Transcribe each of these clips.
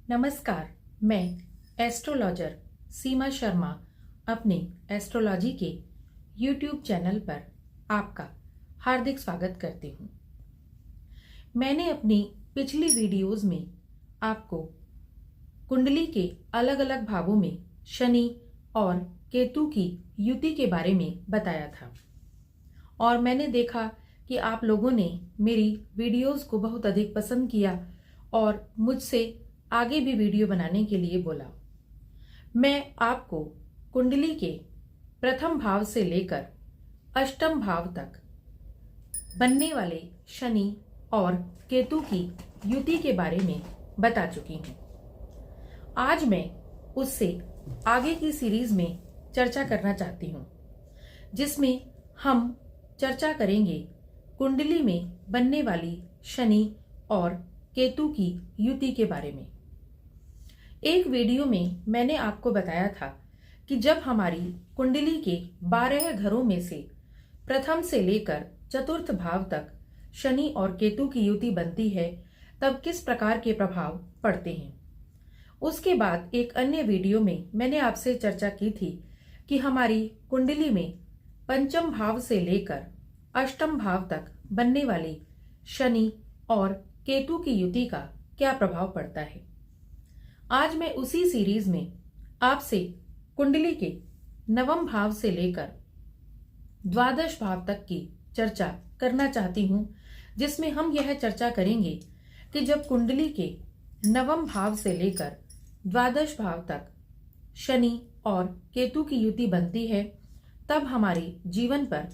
नमस्कार, मैं एस्ट्रोलॉजर सीमा शर्मा अपने एस्ट्रोलॉजी के YouTube चैनल पर आपका हार्दिक स्वागत करती हूँ। मैंने अपनी पिछली वीडियोस में आपको कुंडली के अलग अलग भावों में शनि और केतु की युति के बारे में बताया था और मैंने देखा कि आप लोगों ने मेरी वीडियोस को बहुत अधिक पसंद किया और मुझसे आगे भी वीडियो बनाने के लिए बोला। मैं आपको कुंडली के प्रथम भाव से लेकर अष्टम भाव तक बनने वाले शनि और केतु की युति के बारे में बता चुकी हूँ। आज मैं उससे आगे की सीरीज में चर्चा करना चाहती हूँ, जिसमें हम चर्चा करेंगे कुंडली में बनने वाली शनि और केतु की युति के बारे में। एक वीडियो में मैंने आपको बताया था कि जब हमारी कुंडली के 12 घरों में से प्रथम से लेकर चतुर्थ भाव तक शनि और केतु की युति बनती है तब किस प्रकार के प्रभाव पड़ते हैं। उसके बाद एक अन्य वीडियो में मैंने आपसे चर्चा की थी कि हमारी कुंडली में पंचम भाव से लेकर अष्टम भाव तक बनने वाली शनि और केतु की युति का क्या प्रभाव पड़ता है। आज मैं उसी सीरीज में आपसे कुंडली के नवम भाव से लेकर द्वादश भाव तक की चर्चा करना चाहती हूं, जिसमें हम यह चर्चा करेंगे कि जब कुंडली के नवम भाव से लेकर द्वादश भाव तक शनि और केतु की युति बनती है तब हमारे जीवन पर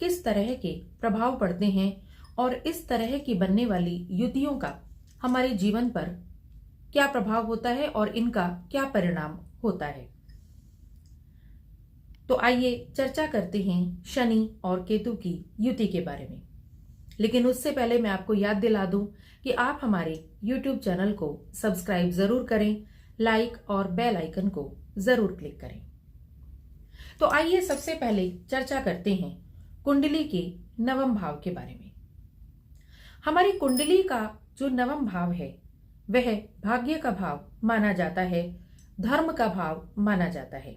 किस तरह के प्रभाव पड़ते हैं और इस तरह की बनने वाली युतियों का हमारे जीवन पर क्या प्रभाव होता है और इनका क्या परिणाम होता है। तो आइए चर्चा करते हैं शनि और केतु की युति के बारे में। लेकिन उससे पहले मैं आपको याद दिला दूं कि आप हमारे YouTube चैनल को सब्सक्राइब जरूर करें, लाइक और बेल आइकन को जरूर क्लिक करें। तो आइए सबसे पहले चर्चा करते हैं कुंडली के नवम भाव के बारे में। हमारी कुंडली का जो नवम भाव है वह भाग्य का भाव माना जाता है, धर्म का भाव माना जाता है।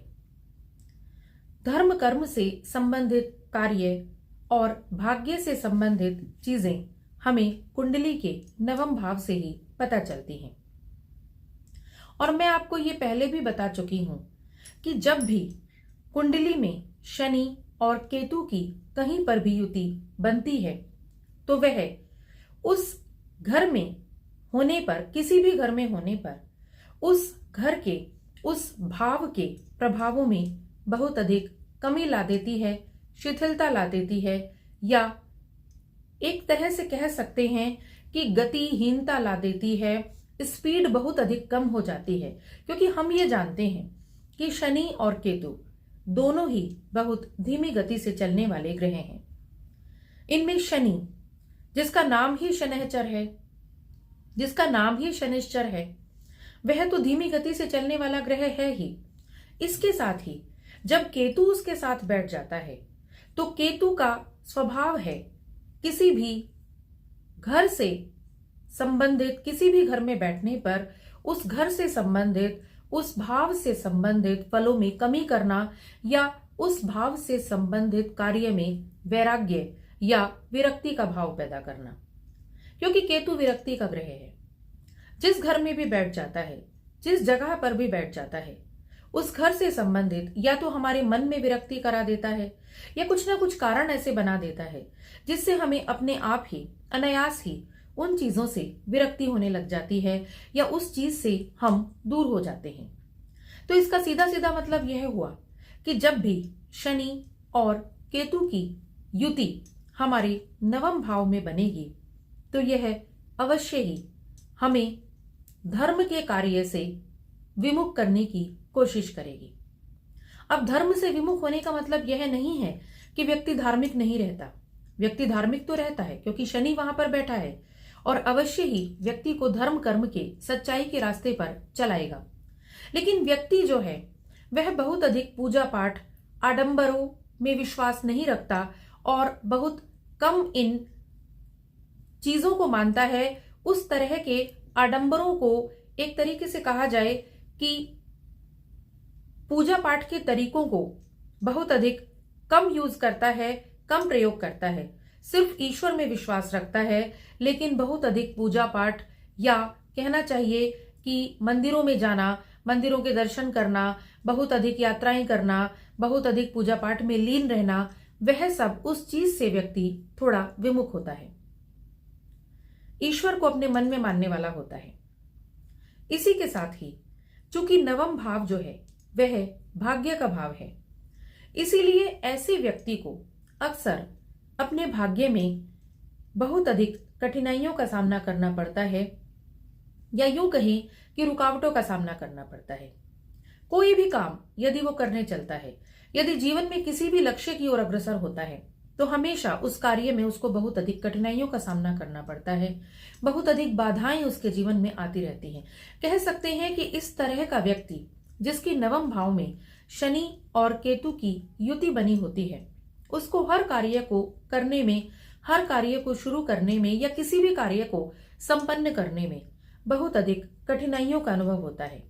धर्म कर्म से संबंधित कार्य और भाग्य से संबंधित चीजें हमें कुंडली के नवम भाव से ही पता चलती हैं। और मैं आपको ये पहले भी बता चुकी हूं कि जब भी कुंडली में शनि और केतु की कहीं पर भी युति बनती है तो वह उस घर में होने पर, किसी भी घर में होने पर, उस घर के उस भाव के प्रभावों में बहुत अधिक कमी ला देती है, शिथिलता ला देती है, या एक तरह से कह सकते हैं कि गतिहीनता ला देती है, स्पीड बहुत अधिक कम हो जाती है। क्योंकि हम ये जानते हैं कि शनि और केतु दोनों ही बहुत धीमी गति से चलने वाले ग्रह हैं। इनमें शनि, जिसका नाम ही शनैचर है, जिसका नाम ही शनिश्चर है, वह तो धीमी गति से चलने वाला ग्रह है ही। इसके साथ ही जब केतु उसके साथ बैठ जाता है तो केतु का स्वभाव है किसी भी घर से संबंधित, किसी भी घर में बैठने पर उस घर से संबंधित, उस भाव से संबंधित फलों में कमी करना या उस भाव से संबंधित कार्य में वैराग्य या विरक्ति का भाव पैदा करना। क्योंकि केतु विरक्ति का ग्रह है। जिस घर में भी बैठ जाता है, जिस जगह पर भी बैठ जाता है, उस घर से संबंधित या तो हमारे मन में विरक्ति करा देता है या कुछ ना कुछ कारण ऐसे बना देता है जिससे हमें अपने आप ही अनायास ही उन चीजों से विरक्ति होने लग जाती है या उस चीज से हम दूर हो जाते हैं। तो इसका सीधा सीधा मतलब यह हुआ कि जब भी शनि और केतु की युति हमारे नवम भाव में बनेगी तो यह अवश्य ही हमें धर्म के कार्य से विमुख करने की कोशिश करेगी। अब धर्म से विमुख होने का मतलब यह नहीं है कि व्यक्ति धार्मिक नहीं रहता। व्यक्ति धार्मिक तो रहता है क्योंकि शनि वहां पर बैठा है और अवश्य ही व्यक्ति को धर्म कर्म के, सच्चाई के रास्ते पर चलाएगा। लेकिन व्यक्ति जो है वह बहुत अधिक पूजा पाठ, आडंबरों में विश्वास नहीं रखता और बहुत कम इन चीजों को मानता है। उस तरह के आडंबरों को एक तरीके से कहा जाए कि पूजा पाठ के तरीकों को बहुत अधिक कम यूज करता है, कम प्रयोग करता है, सिर्फ ईश्वर में विश्वास रखता है, लेकिन बहुत अधिक पूजा पाठ या कहना चाहिए कि मंदिरों में जाना, मंदिरों के दर्शन करना, बहुत अधिक यात्राएं करना, बहुत अधिक पूजा पाठ में लीन रहना, वह सब उस चीज से व्यक्ति थोड़ा विमुख होता है, ईश्वर को अपने मन में मानने वाला होता है। इसी के साथ ही चूंकि नवम भाव जो है वह भाग्य का भाव है, इसीलिए ऐसे व्यक्ति को अक्सर अपने भाग्य में बहुत अधिक कठिनाइयों का सामना करना पड़ता है, या यूं कहें कि रुकावटों का सामना करना पड़ता है। कोई भी काम यदि वो करने चलता है, यदि जीवन में किसी भी लक्ष्य की ओर अग्रसर होता है, तो हमेशा उस कार्य में उसको बहुत अधिक कठिनाइयों का सामना करना पड़ता है, बहुत अधिक बाधाएं उसके जीवन में आती रहती हैं। कह सकते हैं कि इस तरह का व्यक्ति जिसकी नवम भाव में शनि और केतु की युति बनी होती है, उसको हर कार्य को करने में, हर कार्य को शुरू करने में या किसी भी कार्य को संपन्न करने में बहुत अधिक कठिनाइयों का अनुभव होता है,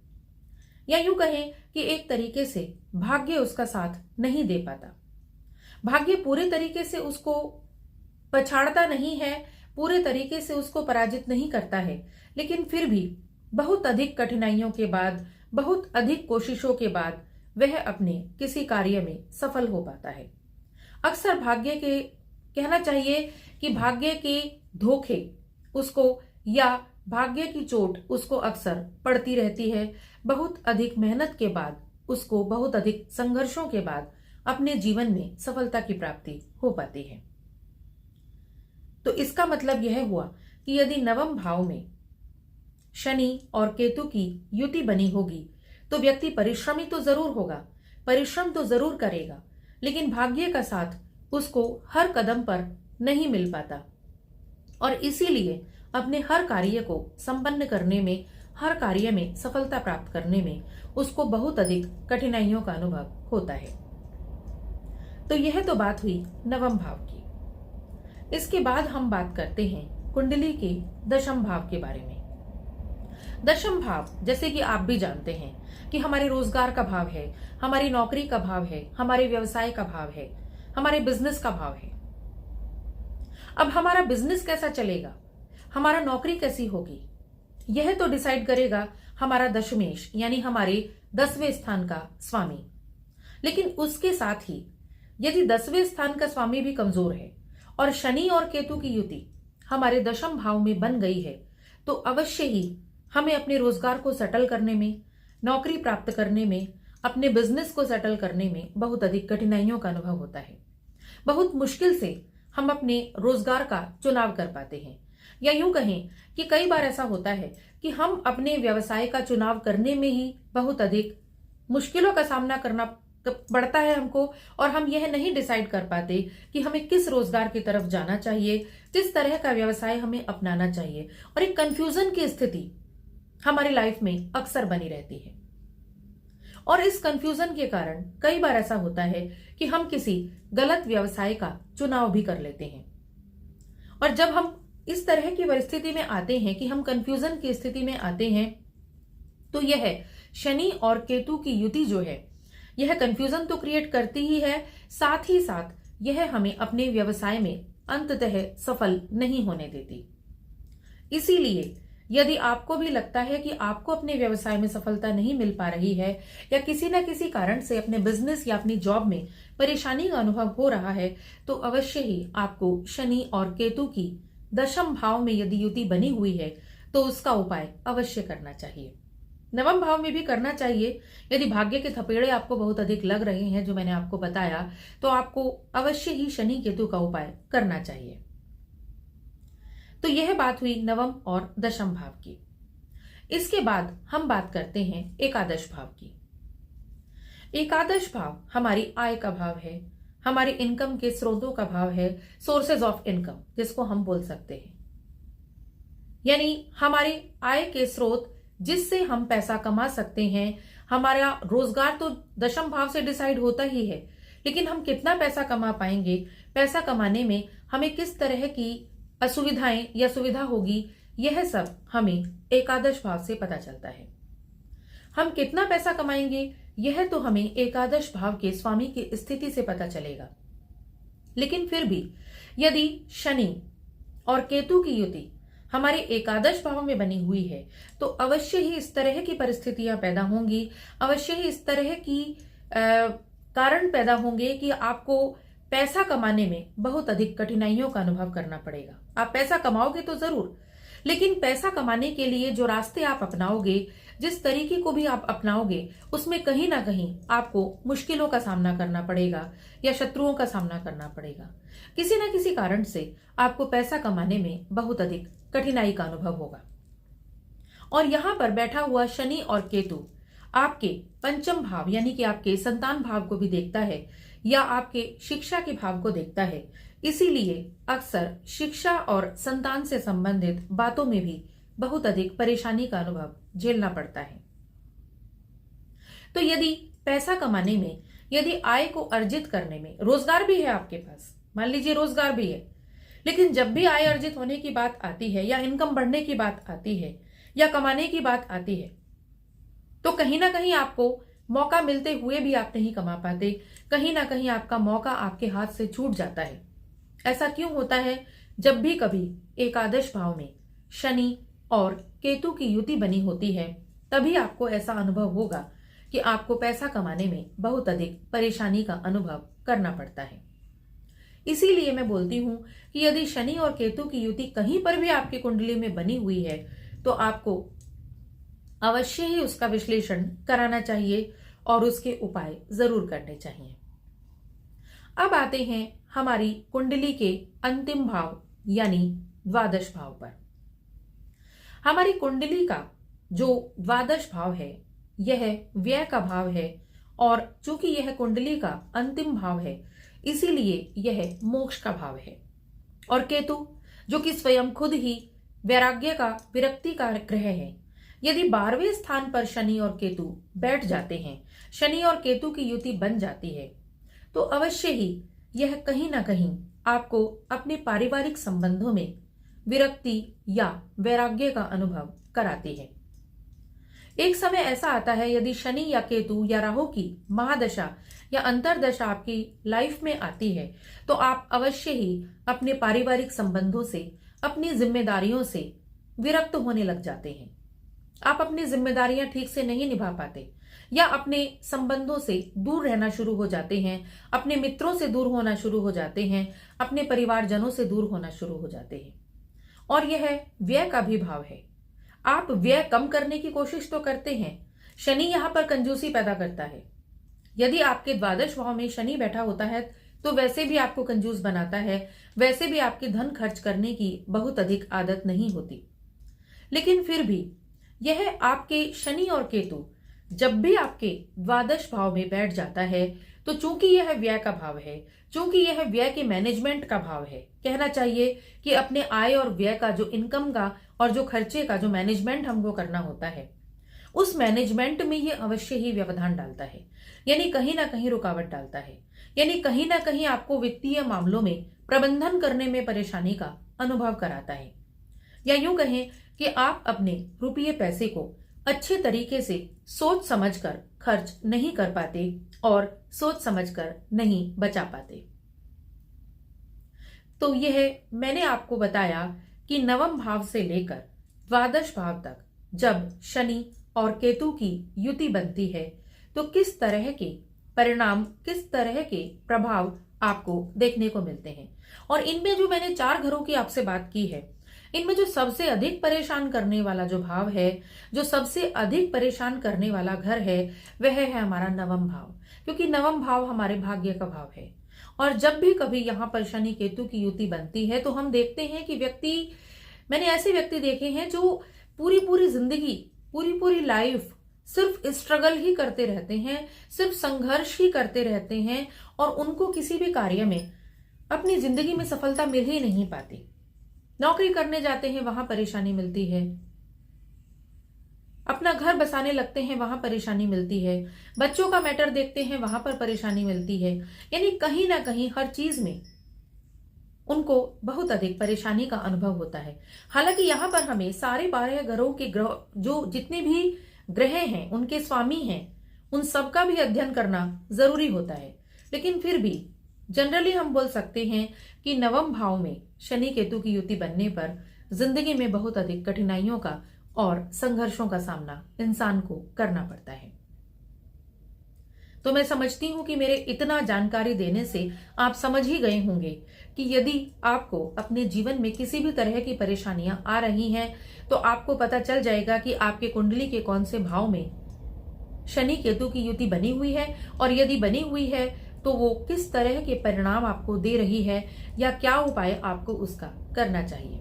या यूं कहें कि एक तरीके से भाग्य उसका साथ नहीं दे पाता। भाग्य पूरे तरीके से उसको पछाड़ता नहीं है, पूरे तरीके से उसको पराजित नहीं करता है, लेकिन फिर भी बहुत अधिक कठिनाइयों के बाद, बहुत अधिक कोशिशों के बाद वह अपने किसी कार्य में सफल हो पाता है। अक्सर भाग्य के, कहना चाहिए कि भाग्य के धोखे उसको या भाग्य की चोट उसको अक्सर पड़ती रहती है। बहुत अधिक मेहनत के बाद उसको, बहुत अधिक संघर्षों के बाद अपने जीवन में सफलता की प्राप्ति हो पाती है। तो इसका मतलब यह हुआ कि यदि नवम भाव में शनि और केतु की युति बनी होगी तो व्यक्ति परिश्रमी तो जरूर होगा, परिश्रम तो जरूर करेगा, लेकिन भाग्य का साथ उसको हर कदम पर नहीं मिल पाता, और इसीलिए अपने हर कार्य को संपन्न करने में, हर कार्य में सफलता प्राप्त करने में उसको बहुत अधिक कठिनाइयों का अनुभव होता है। तो यह तो बात हुई नवम भाव की। इसके बाद हम बात करते हैं कुंडली के दशम भाव के बारे में। दशम भाव, जैसे कि आप भी जानते हैं कि हमारे रोजगार का भाव है, हमारी नौकरी का भाव है, हमारे व्यवसाय का भाव है, हमारे बिजनेस का भाव है। अब हमारा बिजनेस कैसा चलेगा, हमारा नौकरी कैसी होगी, यह तो डिसाइड करेगा हमारा दशमेश, यानी हमारे 10वें स्थान का स्वामी। लेकिन उसके साथ ही यदि 10वें स्थान का स्वामी भी कमजोर है और शनि और केतु की युति हमारे दशम भाव में बन गई है, तो अवश्य ही हमें अपने रोजगार को सेटल करने में, नौकरी प्राप्त करने में, अपने बिजनेस को सेटल करने में बहुत अधिक कठिनाइयों का अनुभव होता है। बहुत मुश्किल से हम अपने रोजगार का चुनाव कर पाते हैं, या यूं कहें कि कई बार ऐसा होता है कि हम अपने व्यवसाय का चुनाव करने में ही बहुत अधिक मुश्किलों का सामना करना पड़ता है हमको, और हम यह नहीं डिसाइड कर पाते कि हमें किस रोजगार की तरफ जाना चाहिए, किस तरह का व्यवसाय हमें अपनाना चाहिए, और एक कंफ्यूजन की स्थिति हमारी लाइफ में अक्सर बनी रहती है। और इस कंफ्यूजन के कारण कई बार ऐसा होता है कि हम किसी गलत व्यवसाय का चुनाव भी कर लेते हैं। और जब हम इस तरह की परिस्थिति में आते हैं कि हम कंफ्यूजन की स्थिति में आते हैं, तो यह शनि और केतु की युति जो है, यह कंफ्यूजन तो क्रिएट करती ही है, साथ ही साथ यह हमें अपने व्यवसाय में अंततः सफल नहीं होने देती। इसीलिए यदि आपको भी लगता है कि आपको अपने व्यवसाय में सफलता नहीं मिल पा रही है, या किसी न किसी कारण से अपने बिजनेस या अपनी जॉब में परेशानी का अनुभव हो रहा है, तो अवश्य ही आपको शनि और केतु की दशम भाव में यदि युति बनी हुई है तो उसका उपाय अवश्य करना चाहिए। नवम भाव में भी करना चाहिए। यदि भाग्य के थपेड़े आपको बहुत अधिक लग रहे हैं, जो मैंने आपको बताया, तो आपको अवश्य ही शनि केतु का उपाय करना चाहिए। तो यह बात हुई नवम और दशम भाव की। इसके बाद हम बात करते हैं एकादश भाव की। एकादश भाव हमारी आय का भाव है, हमारे इनकम के स्रोतों का भाव है, सोर्सेज ऑफ इनकम जिसको हम बोल सकते हैं, यानी हमारे आय के स्रोत जिससे हम पैसा कमा सकते हैं। हमारा रोजगार तो दशम भाव से डिसाइड होता ही है, लेकिन हम कितना पैसा कमा पाएंगे, पैसा कमाने में हमें किस तरह की असुविधाएं या सुविधा होगी, यह सब हमें एकादश भाव से पता चलता है। हम कितना पैसा कमाएंगे यह तो हमें एकादश भाव के स्वामी की स्थिति से पता चलेगा। लेकिन फिर भी यदि शनि और केतु की युति हमारे एकादश भाव में बनी हुई है तो अवश्य ही इस तरह की परिस्थितियां पैदा होंगी, अवश्य ही इस तरह की कारण पैदा होंगे कि आपको पैसा कमाने में बहुत अधिक कठिनाइयों का अनुभव करना पड़ेगा। आप पैसा कमाओगे तो जरूर, लेकिन पैसा कमाने के लिए जो रास्ते आप अपनाओगे, जिस तरीके को भी आप अपनाओगे, उसमें कहीं ना कहीं आपको मुश्किलों का सामना करना पड़ेगा या शत्रुओं का सामना करना पड़ेगा। किसी न किसी कारण से आपको पैसा कमाने में बहुत अधिक कठिनाई का अनुभव होगा। और यहां पर बैठा हुआ शनि और केतु आपके पंचम भाव यानी कि आपके संतान भाव को भी देखता है या आपके शिक्षा के भाव को देखता है। इसीलिए अक्सर शिक्षा और संतान से संबंधित बातों में भी बहुत अधिक परेशानी का अनुभव झेलना पड़ता है। तो यदि पैसा कमाने में, यदि आय को अर्जित करने में, रोजगार भी है आपके पास, मान लीजिए रोजगार भी है, लेकिन जब भी आय अर्जित होने की बात आती है या इनकम बढ़ने की बात आती है या कमाने की बात आती है तो कहीं ना कहीं आपको मौका मिलते हुए भी आप नहीं कमा पाते, कहीं ना कहीं आपका मौका आपके हाथ से छूट जाता है। ऐसा क्यों होता है? जब भी कभी एकादश भाव में शनि और केतु की युति बनी होती है तभी आपको ऐसा अनुभव होगा कि आपको पैसा कमाने में बहुत अधिक परेशानी का अनुभव करना पड़ता है। इसीलिए मैं बोलती हूं कि यदि शनि और केतु की युति कहीं पर भी आपकी कुंडली में बनी हुई है तो आपको अवश्य ही उसका विश्लेषण कराना चाहिए और उसके उपाय जरूर करने चाहिए। अब आते हैं हमारी कुंडली के अंतिम भाव यानी द्वादश भाव पर। हमारी कुंडली का जो द्वादश भाव है यह व्यय का भाव है और चूंकि यह कुंडली का अंतिम भाव है इसीलिए यह मोक्ष का भाव है। और केतु जो कि स्वयं खुद ही वैराग्य का, विरक्ति का ग्रह है, यदि 12वें स्थान पर शनि और केतु बैठ जाते हैं, शनि और केतु की युति बन जाती है तो अवश्य ही यह कहीं ना कहीं आपको अपने पारिवारिक संबंधों में विरक्ति या वैराग्य का अनुभव कराती है। एक समय ऐसा आता है यदि शनि या केतु या राहु की महादशा या अंतरदशा आपकी लाइफ में आती है तो आप अवश्य ही अपने पारिवारिक संबंधों से, अपनी जिम्मेदारियों से विरक्त होने लग जाते हैं। आप अपनी जिम्मेदारियां ठीक से नहीं निभा पाते या अपने संबंधों से दूर रहना शुरू हो जाते हैं, अपने मित्रों से दूर होना शुरू हो जाते हैं, अपने परिवारजनों से दूर होना शुरू हो जाते हैं। और यह व्यय का भी भाव है। आप व्यय कम करने की कोशिश तो करते हैं, शनि यहां पर कंजूसी पैदा करता है। यदि आपके द्वादश भाव में शनि बैठा होता है तो वैसे भी आपको कंजूस बनाता है, वैसे भी आपकी धन खर्च करने की बहुत अधिक आदत नहीं होती। लेकिन फिर भी यह आपके शनि और केतु जब भी आपके द्वादश भाव में बैठ जाता है तो चूंकि यह व्यय का भाव है, चूंकि यह व्यय के मैनेजमेंट का भाव है, कहना चाहिए कि अपने आय और व्यय का, जो इनकम का और जो खर्चे का जो मैनेजमेंट हमको करना होता है, उस मैनेजमेंट में ये अवश्य ही व्यवधान डालता है, यानी कहीं ना कहीं रुकावट डालता है, यानी कहीं ना कहीं आपको वित्तीय मामलों में प्रबंधन करने में परेशानी का अनुभव कराता है। या यूं कहें कि आप अपने रुपये पैसे को अच्छे तरीके से सोच समझकर खर्च नहीं कर पाते और सोच समझकर नहीं बचा पाते। तो यह मैंने आपको बताया कि नवम भाव से लेकर द्वादश भाव तक जब शनि और केतु की युति बनती है तो किस तरह के परिणाम, किस तरह के प्रभाव आपको देखने को मिलते हैं। और इनमें जो मैंने 4 घरों की आपसे बात की है, इनमें जो सबसे अधिक परेशान करने वाला जो भाव है, जो सबसे अधिक परेशान करने वाला घर है, वह है हमारा नवम भाव, क्योंकि नवम भाव हमारे भाग्य का भाव है। और जब भी कभी यहाँ पर शनि केतु की युति बनती है तो हम देखते हैं कि मैंने ऐसे व्यक्ति देखे हैं जो पूरी जिंदगी, पूरी लाइफ सिर्फ स्ट्रगल ही करते रहते हैं, सिर्फ संघर्ष ही करते रहते हैं और उनको किसी भी कार्य में अपनी जिंदगी में सफलता मिल ही नहीं पाती। नौकरी करने जाते हैं, वहां परेशानी मिलती है, अपना घर बसाने लगते हैं, वहां परेशानी मिलती है, बच्चों का मैटर देखते हैं, वहां पर परेशानी मिलती है। यानी कहीं ना कहीं हर चीज में उनको बहुत अधिक परेशानी का अनुभव होता है। हालांकि यहाँ पर हमें सारे 12 ग्रहों के ग्रह, जो जितने भी ग्रह हैं, उनके स्वामी हैं, उन सबका भी अध्ययन करना जरूरी होता है। लेकिन फिर भी जनरली हम बोल सकते हैं कि नवम भाव में शनि केतु की युति बनने पर जिंदगी में बहुत अधिक कठिनाइयों का और संघर्षों का सामना इंसान को करना पड़ता है। तो मैं समझती हूं कि मेरे इतना जानकारी देने से आप समझ ही गए होंगे कि यदि आपको अपने जीवन में किसी भी तरह की परेशानियां आ रही हैं, तो आपको पता चल जाएगा कि आपके कुंडली के कौन से भाव में शनि केतु की युति बनी हुई है, और यदि बनी हुई है तो वो किस तरह के परिणाम आपको दे रही है, या क्या उपाय आपको उसका करना चाहिए।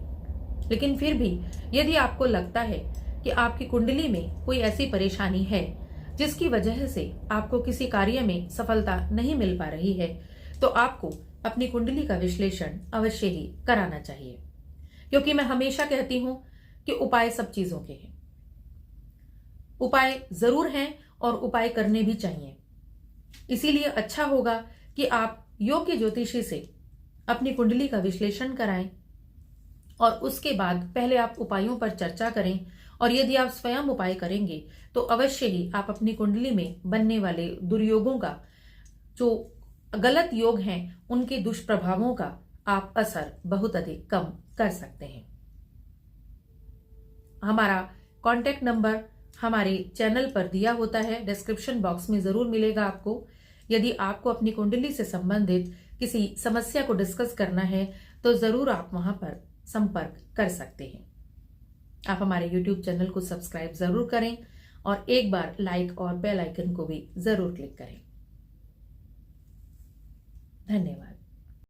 लेकिन फिर भी यदि आपको लगता है कि आपकी कुंडली में कोई ऐसी परेशानी है जिसकी वजह से आपको किसी कार्य में सफलता नहीं मिल पा रही है, तो आपको अपनी कुंडली का विश्लेषण अवश्य ही कराना चाहिए। क्योंकि मैं हमेशा कहती हूं कि उपाय सब चीजों के हैं, उपाय जरूर हैं और उपाय करने भी चाहिए। इसीलिए अच्छा होगा कि आप योग्य ज्योतिषी से अपनी कुंडली का विश्लेषण कराएं, और उसके बाद पहले आप उपायों पर चर्चा करें। और यदि आप स्वयं उपाय करेंगे तो अवश्य ही आप अपनी कुंडली में बनने वाले दुर्योगों का, जो गलत योग हैं, उनके दुष्प्रभावों का आप असर बहुत अधिक कम कर सकते हैं। हमारा कांटेक्ट नंबर हमारे चैनल पर दिया होता है, डिस्क्रिप्शन बॉक्स में जरूर मिलेगा आपको। यदि आपको अपनी कुंडली से संबंधित किसी समस्या को डिस्कस करना है तो जरूर आप वहां पर संपर्क कर सकते हैं। आप हमारे YouTube चैनल को सब्सक्राइब जरूर करें और एक बार लाइक और बेल आइकन को भी जरूर क्लिक करें। धन्यवाद।